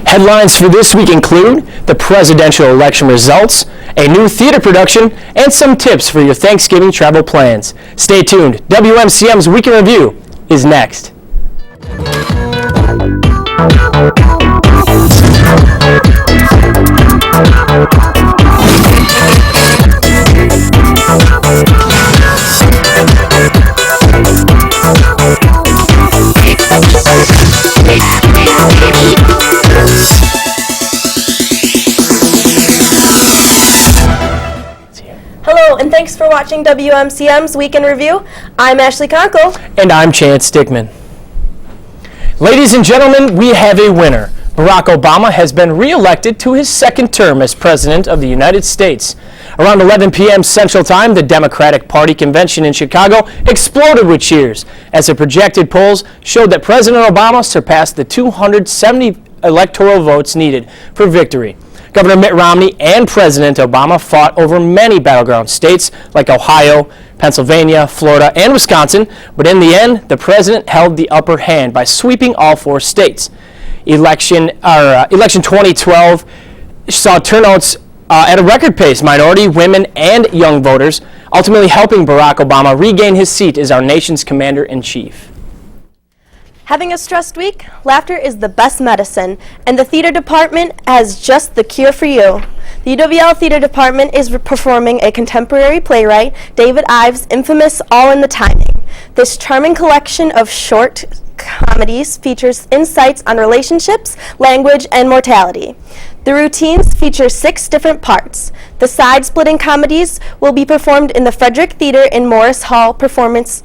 Headlines for this week include the presidential election results, a new theater production, and some tips for your Thanksgiving travel plans. Stay tuned. WMCM's Week in Review is next. Hello, and thanks for watching WMCM's Week in Review. I'm Ashley Conkle. And I'm Chance Stickman. Ladies and gentlemen, we have a winner. Barack Obama has been re-elected to his second term as President of the United States. Around 11 p.m. Central Time, the Democratic Party convention in Chicago exploded with cheers as the projected polls showed that President Obama surpassed the 270 electoral votes needed for victory. Governor Mitt Romney and President Obama fought over many battleground states like Ohio, Pennsylvania, Florida, and Wisconsin, but in the end, the president held the upper hand by sweeping all four states. Election 2012 saw turnouts at a record pace, minority, women, and young voters, ultimately helping Barack Obama regain his seat as our nation's commander-in-chief. Having a stressed week? Laughter is the best medicine, and the theater department has just the cure for you. The UWL Theater Department is performing a contemporary playwright, David Ives' infamous All in the Timing. This charming collection of short comedies features insights on relationships, language, and mortality. The routines feature 6 different parts. The side-splitting comedies will be performed in the Frederick Theater in Morris Hall. Performance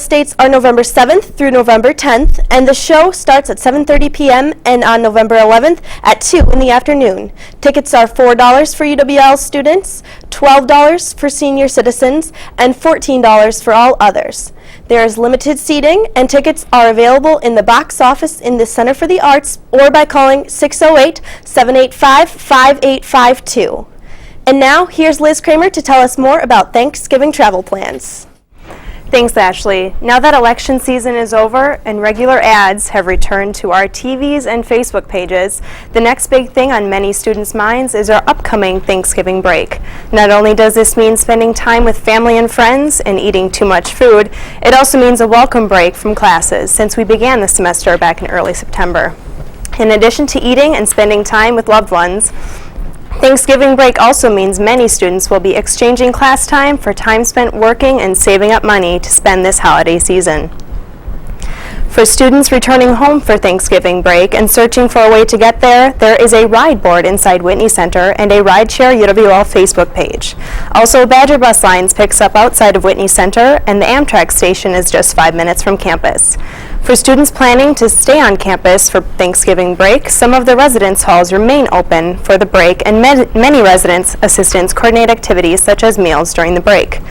dates are November 7th through November 10th, and the show starts at 7:30 p.m. and on November 11th at 2 in the afternoon. Tickets are $4 for UWL students, $12 for senior citizens, and $14 for all others. There is limited seating, and tickets are available in the box office in the Center for the Arts or by calling 608-785-5852. And now, here's Liz Kramer to tell us more about Thanksgiving travel plans. Thanks, Ashley. Now that election season is over and regular ads have returned to our TVs and Facebook pages, the next big thing on many students' minds is our upcoming Thanksgiving break. Not only does this mean spending time with family and friends and eating too much food, it also means a welcome break from classes since we began the semester back in early September. In addition to eating and spending time with loved ones, Thanksgiving break also means many students will be exchanging class time for time spent working and saving up money to spend this holiday season. For students returning home for Thanksgiving break and searching for a way to get there, there is a ride board inside Whitney Center and a Rideshare UWL Facebook page. Also, Badger Bus Lines picks up outside of Whitney Center, and the Amtrak station is just 5 minutes from campus. For students planning to stay on campus for Thanksgiving break, some of the residence halls remain open for the break, and many residence assistants coordinate activities such as meals during the break.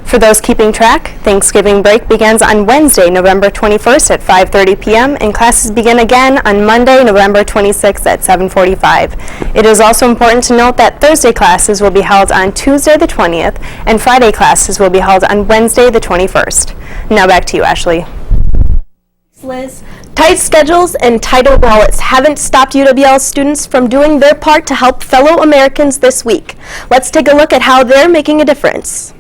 For those keeping track, Thanksgiving break begins on Wednesday, November 21st at 5:30 p.m. and classes begin again on Monday, November 26th at 7:45. It is also important to note that Thursday classes will be held on Tuesday the 20th and Friday classes will be held on Wednesday the 21st. Now back to you, Ashley. Liz. Tight schedules and tighter wallets haven't stopped UWL students from doing their part to help fellow Americans this week. Let's take a look at how they're making a difference.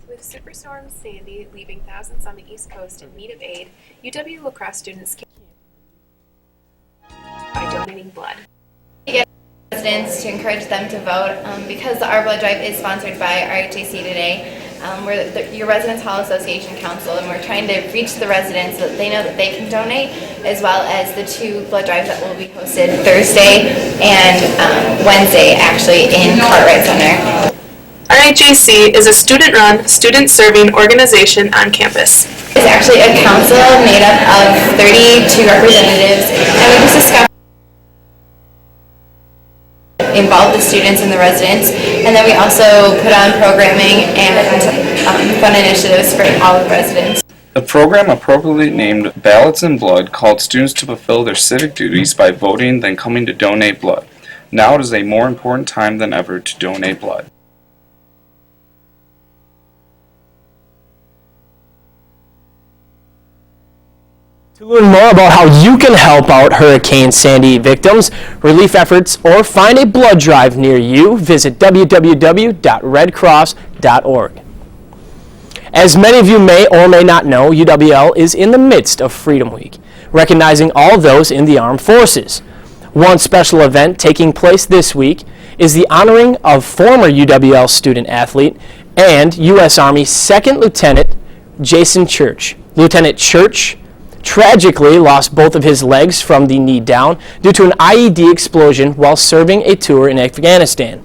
With Superstorm Sandy leaving thousands on the East Coast in need of aid, UW lacrosse students came by donating blood. Residents to encourage them to vote because the Our Blood Drive is sponsored by RHAC today. We're your Residence Hall Association Council, and we're trying to reach the residents so that they know that they can donate, as well as the 2 blood drives that will be hosted Thursday and Wednesday, actually, in Cartwright Center. RHAC is a student-run, student-serving organization on campus. It's actually a council made up of 32 representatives, and we just discussed involve the students and the residents, and then we also put on programming and fun initiatives for all the residents. The program appropriately named Ballots in Blood called students to fulfill their civic duties by voting, then coming to donate blood. Now it is a more important time than ever to donate blood. To learn more about how you can help out Hurricane Sandy victims, relief efforts, or find a blood drive near you, visit www.redcross.org. As many of you may or may not know, UWL is in the midst of Freedom Week, recognizing all those in the armed forces. One special event taking place this week is the honoring of former UWL student athlete and U.S. Army 2nd Lieutenant Jason Church. Lieutenant Church tragically lost both of his legs from the knee down due to an IED explosion while serving a tour in Afghanistan.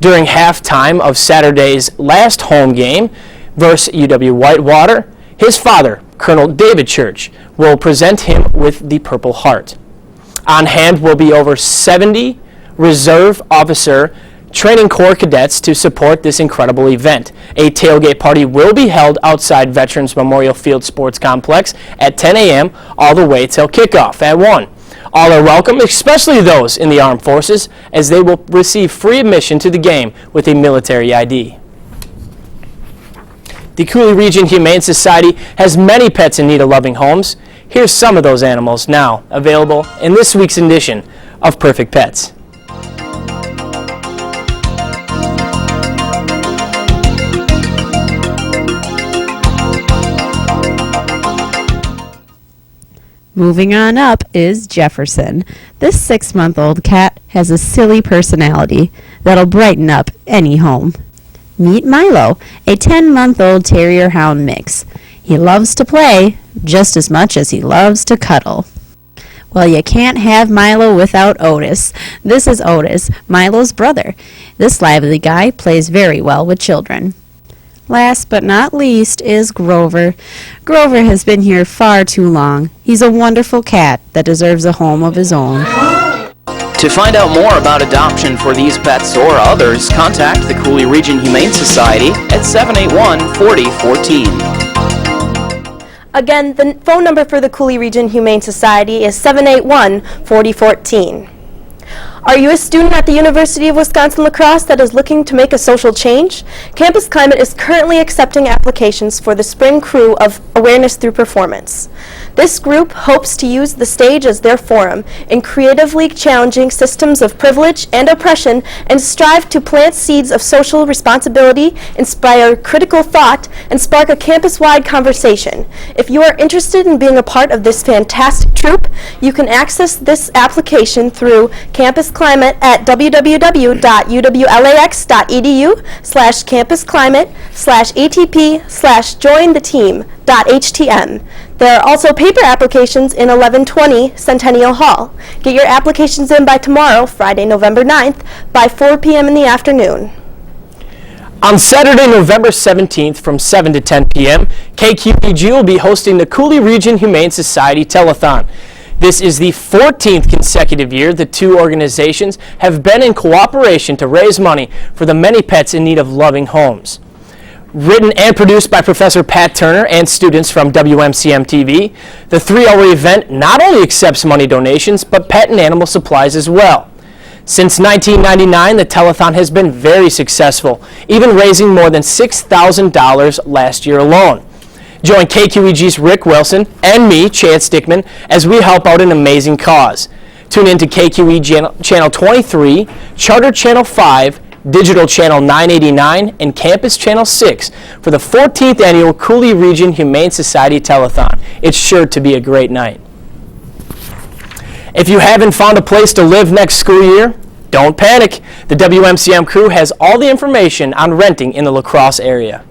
During halftime of Saturday's last home game versus UW-Whitewater, his father, Colonel David Church, will present him with the Purple Heart. On hand will be over 70 Reserve Officer Training Corps cadets to support this incredible event. A tailgate party will be held outside Veterans Memorial Field Sports Complex at 10 a.m. all the way till kickoff at 1. All are welcome, especially those in the armed forces, as they will receive free admission to the game with a military ID. The Cooley Region Humane Society has many pets in need of loving homes. Here's some of those animals now available in this week's edition of Perfect Pets. Moving on up is Jefferson. This 6-month-old cat has a silly personality that'll brighten up any home. Meet Milo, a 10-month-old terrier-hound mix. He loves to play just as much as he loves to cuddle. Well, you can't have Milo without Otis. This is Otis, Milo's brother. This lively guy plays very well with children. Last but not least is Grover. Grover has been here far too long. He's a wonderful cat that deserves a home of his own. To find out more about adoption for these pets or others, contact the Cooley Region Humane Society at 781-4014. Again, the phone number for the Cooley Region Humane Society is 781-4014. Are you a student at the University of Wisconsin-La Crosse that is looking to make a social change? Campus Climate is currently accepting applications for the spring crew of Awareness Through Performance. This group hopes to use the stage as their forum in creatively challenging systems of privilege and oppression and strive to plant seeds of social responsibility, inspire critical thought, and spark a campus-wide conversation. If you are interested in being a part of this fantastic troupe, you can access this application through Campus Climate at www.uwlax.edu/campusclimate/ATP/jointheteam.htm. There are also paper applications in 1120 Centennial Hall. Get your applications in by tomorrow, Friday, November 9th, by 4 p.m. in the afternoon. On Saturday, November 17th from 7 to 10 p.m., KQEG will be hosting the Cooley Region Humane Society Telethon. This is the 14th consecutive year the two organizations have been in cooperation to raise money for the many pets in need of loving homes. Written and produced by Professor Pat Turner and students from WMCM-TV, the 3-hour event not only accepts money donations, but pet and animal supplies as well. Since 1999, the telethon has been very successful, even raising more than $6,000 last year alone. Join KQEG's Rick Wilson and me, Chad Stickman, as we help out an amazing cause. Tune in to KQEG Channel 23, Charter Channel 5, Digital Channel 989, and Campus Channel 6 for the 14th Annual Cooley Region Humane Society Telethon. It's sure to be a great night. If you haven't found a place to live next school year, don't panic. The WMCM crew has all the information on renting in the La Crosse area.